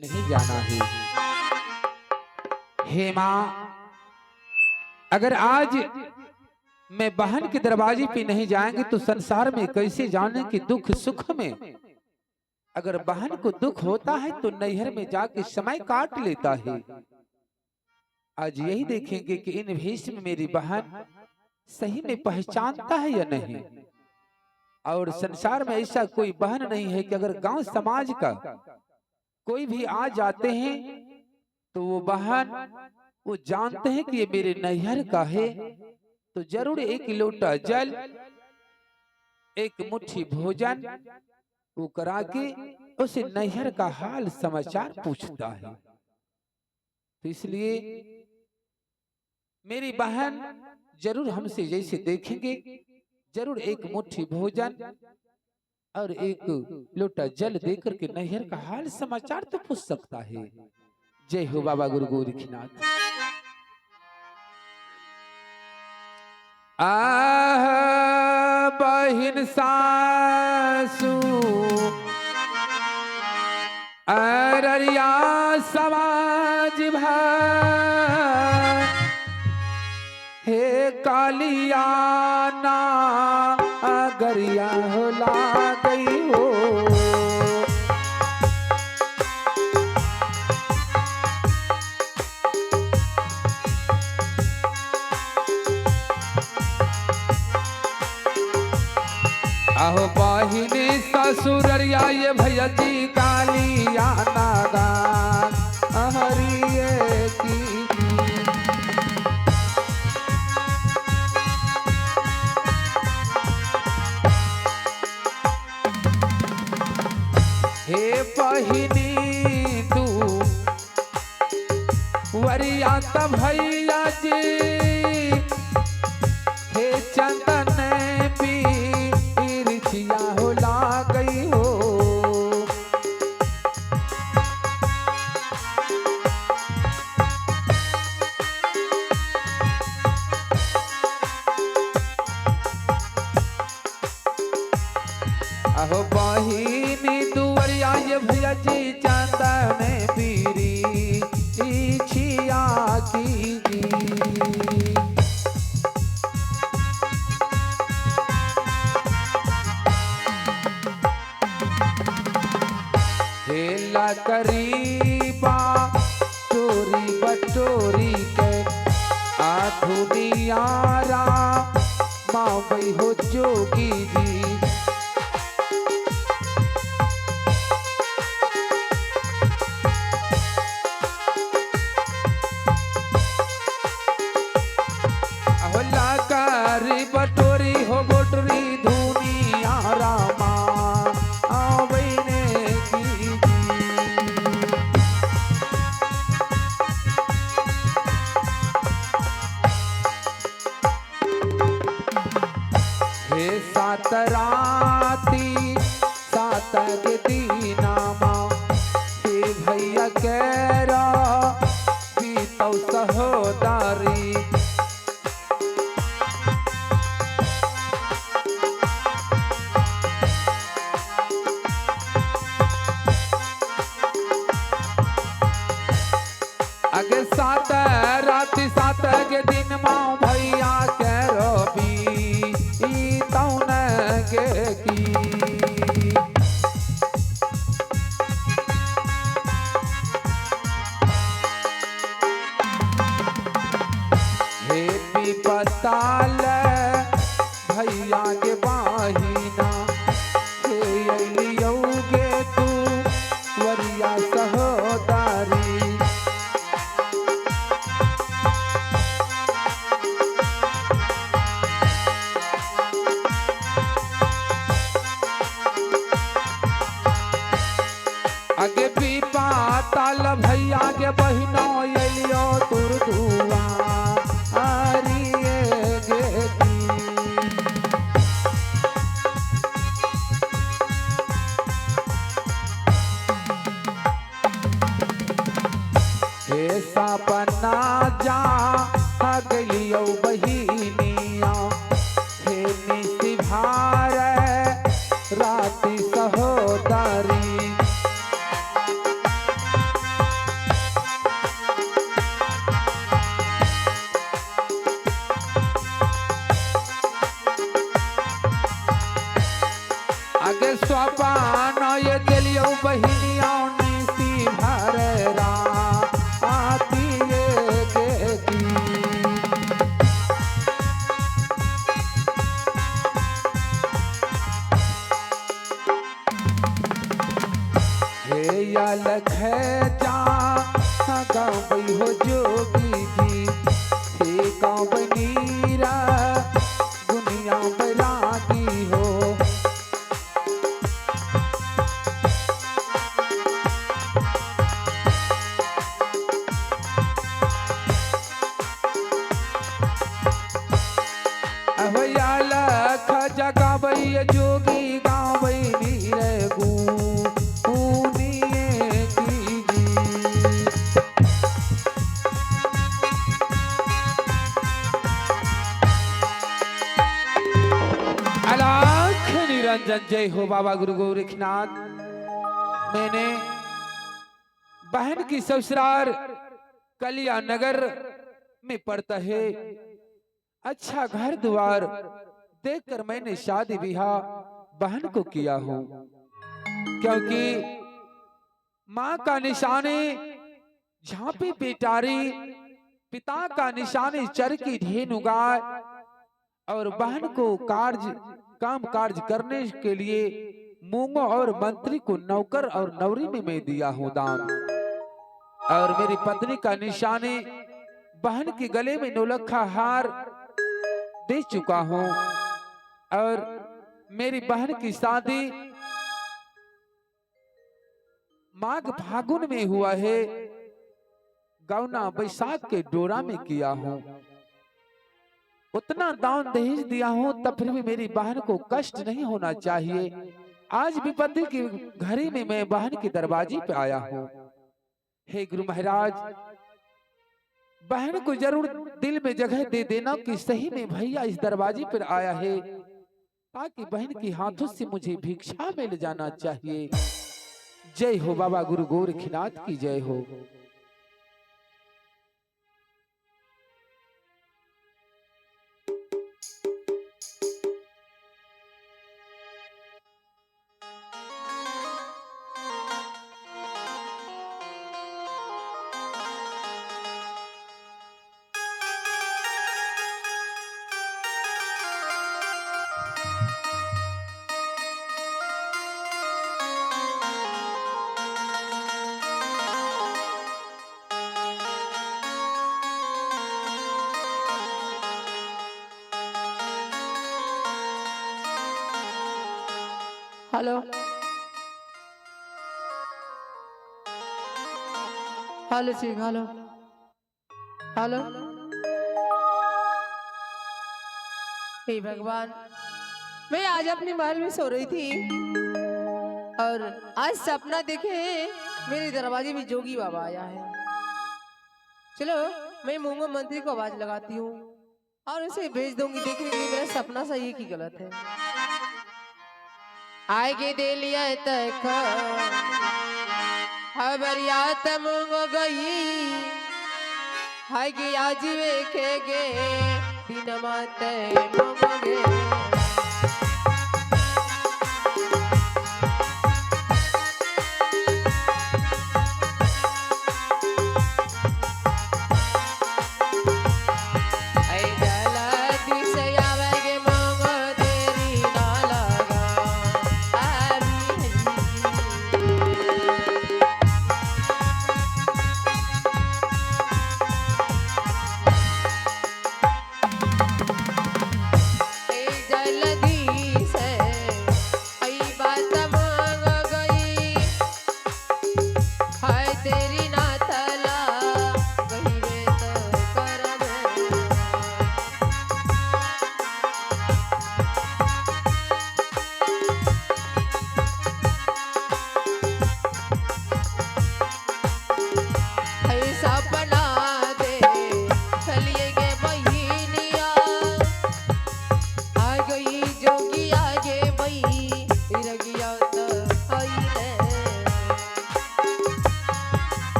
नहीं जाना है। हे माँ, अगर आज मैं बहन के दरवाजे पे नहीं जाएंगे तो संसार में कैसे जाने कि दुख सुख में। अगर बहन को दुख होता है तो नैहर में जाके समय काट लेता है। आज यही देखेंगे कि इन भेष में मेरी बहन सही में पहचानता है या नहीं। और संसार में ऐसा कोई बहन नहीं है कि अगर गांव समाज का कोई भी आ जाते हैं तो वो बहन वो जानते हैं कि ये मेरे नैहर का है, तो जरूर एक लोटा जल एक मुट्ठी भोजन वो करा के उसे नैहर का हाल समाचार पूछता है। तो इसलिए मेरी बहन जरूर हमसे जैसे देखेंगे जरूर एक मुट्ठी भोजन और एक लोटा जल देकर के नैहर का हाल समाचार तो पूछ सकता है। जय हो बाबा गुरु गोरखनाथ। आह बहिन सासू अररिया समाज भाई, हे कालिया ना अगरिया होला गई हो। आहो बहिनी ससुररिया ये भैया जी कालिया नागान हरिये की। हे बहिनी तू वरिया त भैया जी, हे चंदन पी होला गई हो। अहो बहिनी दुवरिया ये भैया जी चांदा में पीरी छिया की। हेला करीबा चोरी बटोरी के आधुनियारा माँ बई हो जोगी जी। होला करी बटोरी हो बोटरी धुनियारा सात राती सात दीना माँ, हे भैया केरा पीतौ सहोदारी। अगे सात राती सात के दिन माँ भैया केरो की। हे पताल भैया के बाहिना, हे अलियोगे तू वरिया सहोदारी। आगे भी पाताल भैया के बहिनो एलियो तुर दुआ आरिये गे की। हे सपना जा गलियो बहिनिया, हे निसी भार राती सहोदारी। है जा गाँव बई हो जोगी जी हे गाँव बनीरा दुनिया बैरागी हो। अभयाला खजा गाँव बई जोगी गाँव बई नीरे गुनिए की जी। अलख निरंजन जय हो बाबा गुरु गोरखनाथ। मैंने बहन की ससुराल कलिया नगर में पड़ता है। अच्छा घर द्वार देखकर मैंने शादी ब्याह बहन को किया हूँ, क्योंकि माँ का निशाने झांपी पिटारी, पिता का निशाने चर की धेनु गाय और बहन को काम कार्य करने के लिए मूंगों और मंत्री को नौकर और नौरी में मैं दिया हूँ दान। और मेरी पत्नी का निशाने बहन के गले में नौलखा हार दे चुका हूँ। और मेरी बहन की शादी माघ फागुन में हुआ है, गौना बैसाख के डोरा में किया हूँ। उतना दान दहेज दिया हूँ तब फिर भी मेरी बहन को कष्ट नहीं होना चाहिए। आज विपत्ति की घड़ी में मैं बहन के दरवाजे पे आया हूँ। हे गुरु महाराज, बहन को जरूर दिल में जगह दे देना कि सही में भैया इस दरवाजे पर आया है, ताकि बहन की हाथों से मुझे भिक्षा मिल जाना चाहिए। जय हो बाबा गुरु गोरखनाथ की जय हो। Hello hello Singh, hello hello. हे भगवान, मैं आज अपने महल में सो रही थी और आज सपना देखे मेरे दरवाजे में जोगी बाबा आया है। चलो मैं मूंगो मंत्री को आवाज लगाती हूँ और उसे भेज दूंगी देखने के लिए मेरा सपना सही है कि गलत है। आगे दे लिया तक खबरिया तमुंगो गई आगे आज वेखेगे दिन माते मंगोगे।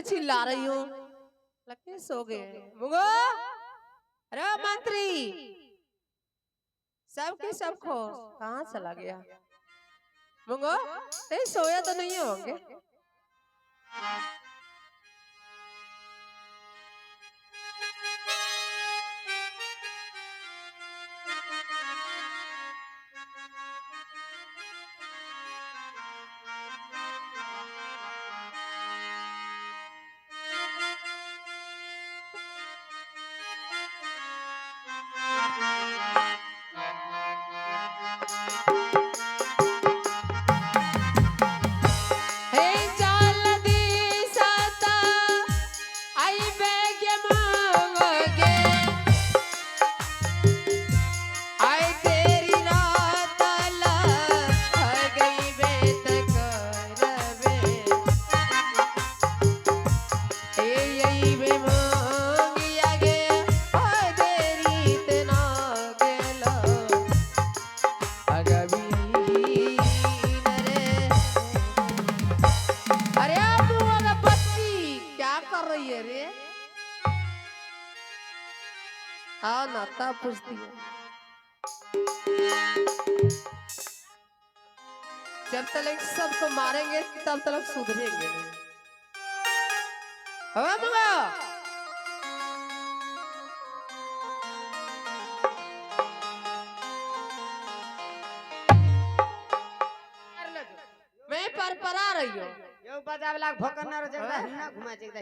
चिल्ला रही हूँ, लगते सो गए। मुंगो, अरे मंत्री, सबके सब खो कहाँ चला गया? मुंगो, नहीं सोया तो नहीं होंगे? हे चाल दी सता आई बेगे मांगोगे, आई तेरी रात ला गई बेत करवे, यही बे मांगिया गे आई तेरी इतना गेला अगवी नरे। अरे आप वाला बच्ची क्या कर रही है रे? हाँ ना तब पूछती है, जब तक सबको मारेंगे तब तक सुधरेंगे नहीं। हाँ मगा, मैं पर आ रही हूँ। यो बजाव लाग भोकन न जगदा हिना घुमा जगदा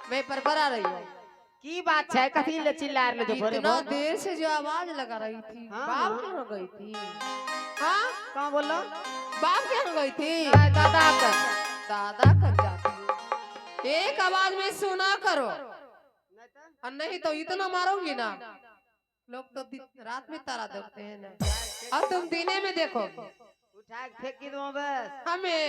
मैं पर आ रही हूँ। की बात छै कथि ले चिल्ला रहले जो भोरे इतना भोर देर से जो आवाज लगा रही थी, हाँ, बाप हाँ। कहाँ गई थी? हाँ, कहां बोललो बाप कहाँ गई थी? दादा का दादा कर जाती हूँ। एक आवाज में सुना करो, और नहीं तो इतना मारूंगी ना, लोग तो रात में तारा देखते हैं ना, और तुम दिने में देखो। उठा के फेंक दो बस हमें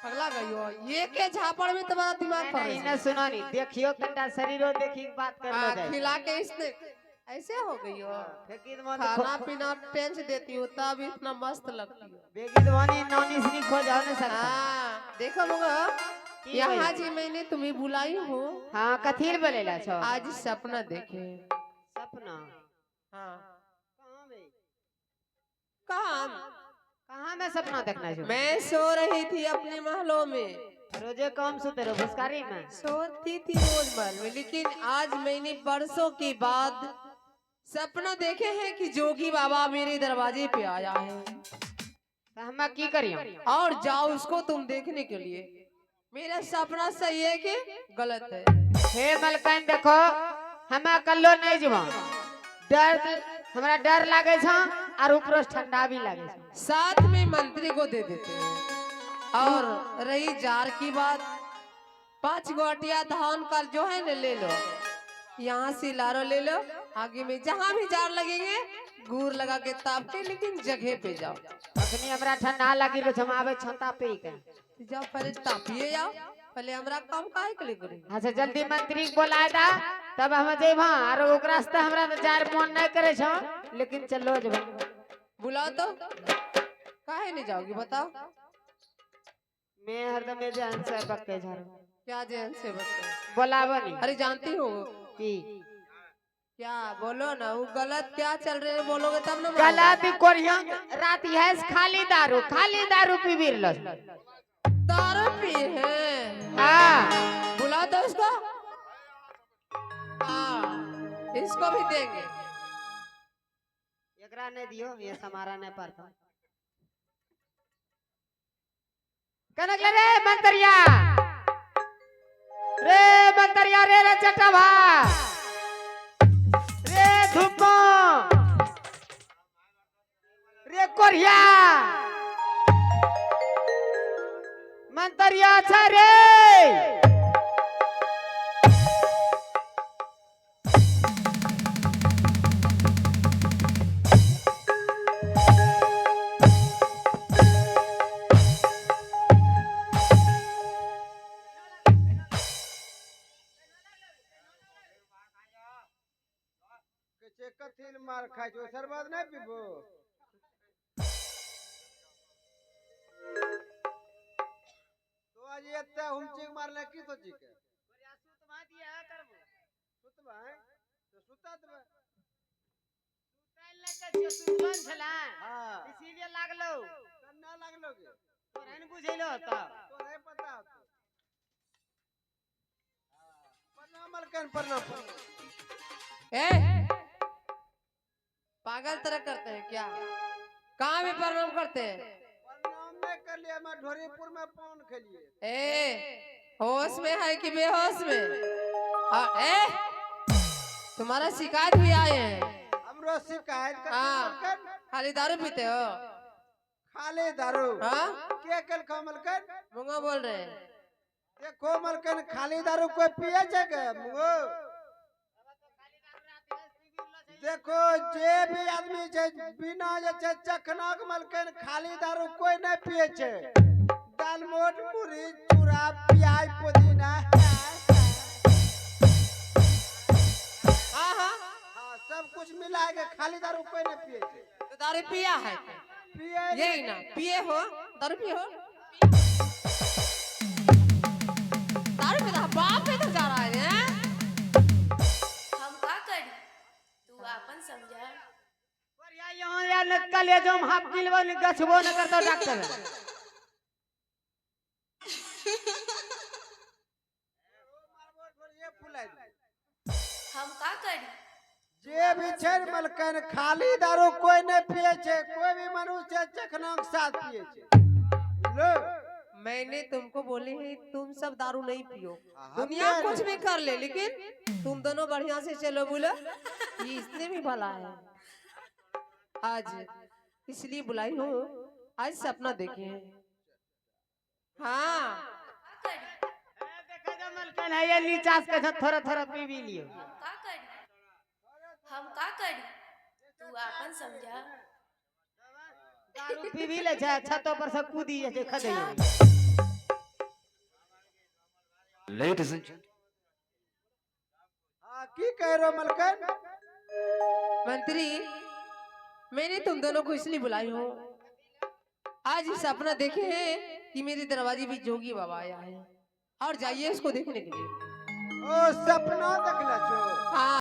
पगला गई हो, ये के झापड़ में तुम्हारा दिमाग पर नहीं न सुनो नी देखियो कटा शरीरो देखी के बात कर लो जाए खिला के इसने ऐसे हो गई हो। फेंकी दो खाना पीना टेंशन देती हो तब इतना मस्त लगती हो। बेगी दवानी नौनी से खो जाओ न सकता हाँ देखो लोग, की यहाँ भइल? जी मैंने तुम्हें बुलाई हूँ, हां कथि बोलेला छो आज सपना देखे। सपना हाँ कहां में कहाँ? कहां में सपना देखना छो मैं सो रही थी अपने महलों में, रोजे काम सुते रहो भुसकारी में सोती थी रोज महल में, लेकिन आज मैंने बरसों के बाद सपना देखे हैं कि जोगी बाबा मेरे दरवाजे पे आया है, तो हम की करियो और जाओ उसको तुम देखने के लिए। मेरा सपना सही है कि गलत है? हे मलकान देखो हम कल्लो नहीं जीवा डर हमरा डर लागे छ और ऊपर से ठंडा भी लागे छ साथ में मंत्री को दे देते हैं। और रही जार की बात, 5 गोटिया धान का जो है ना ले लो, यहाँ से लारो ले लो, आगे में जहाँ भी जार लगेंगे गुड़ लगा के ताप के, लेकिन जगह पे जाओ। अखनी हमरा ठंडा लगी रो हम आवे छता पे के जाओ पहले तापिए जाओ, पहले हमरा काम काहे के लिए करी? अच्छा जल्दी मंत्री को बुलाए दा तब हम जेबा और ओकरा से हमरा तो जार मन नहीं करे छ लेकिन चलो जेबा बुलाओ तो काहे नहीं जाओगी बताओ? मैं हरदम में जान से बक्के झारो क्या जैन से बता? बोलाबो नहीं अरे जानती हो की क्या, बोलो ना, वो गलत क्या चल रहे हैं बोलोगे तब ना। गलत कोरिया रात है खाली दारू पी बिरल दारू पी है? हां बुला दो उसको। हाँ इसको भी देंगे। एकरा ने दियो ये समारा ने पड़ता कनक ले रे मंतरिया रे चटवा रे धुपो रे कोरिया मंतरिया छ रे कथिल मार खाइ छो सरबत नहीं पीबो आज एते हुमचिक मारले की सोची के सुतवा दिया करबो सुतबा तो सुता देबे सुतैल के जे सुतन छला हां इसीलिए लागलो कन्ना लागलो के तोरा न बुझैलो त तो नहीं पता होतो प्रणाम मलकन प्रणाम ए पागल तरह करते हैं क्या? कहाँ भी प्रणाम करते हैं? प्रणाम नहीं कर लिया मैं ढोरीपुर में पान खेलिए ए होश में है कि बेहोश में? और तुम्हारा शिकायत भी आए हैं। हमरो शिकायत कर हाँ। मलकन खाली दारू पीते हो? खाली दारू हाँ के कल खा मलकन मुंगा बोल रहे हैं। देखो मलकन खाली दारू कोई पिए छे के मुगो देखो जे भी आदमी छे बिना जे छे चखनाक मलकन खाली दारू कोई नहीं पिए छे दालमोट पूरी चूड़ा प्याज पुदीना हाँ हाँ हाँ सब कुछ मिला के खाली दारू कोई नहीं पिए छे तो दारू पिया है? पिए यही ना पिए हो? दारू पिए हो? दारू पीता बाप पे तो जा रहा है हैं? हम का करी तू आपन समझा। और यहाँ या नक्कल ये जो हम हाफ किलो न गछबो न करतो डॉक्टर ये फुलाई हम का करी जे भी छे मलकन खाली दारू कोई नहीं पिए छे कोई भी मनुष्य चखनाक साथ पिए छे लो मैंने तुमको बोले है तुम सब दारू नहीं पियो। हाँ, दुनिया हमने- कुछ भी कर ले लेकिन तुम दोनों बढ़िया से चलो बोलो ये इसने भी भला है। आज इसलिए बुलाई हूँ आज सपना देखे हैं। हाँ का करी देखा जो मलकन है ये नीचास के थोड़ा थोड़ा पी भी लियो हम का करी तू आपन समझा। दारू पी भी ले छे छतों पर से कूदी जे खदे Ladies and gentlemen, हाँ की कह रहे हो मलकन मंत्री मैंने तुम दोनों को इसलिए बुलाई हूँ आज ये सपना देखे हैं कि मेरे दरवाजे भी जोगी बाबा आया है और जाइए इसको देखने के लिए। ओ सपना देखला छो हाँ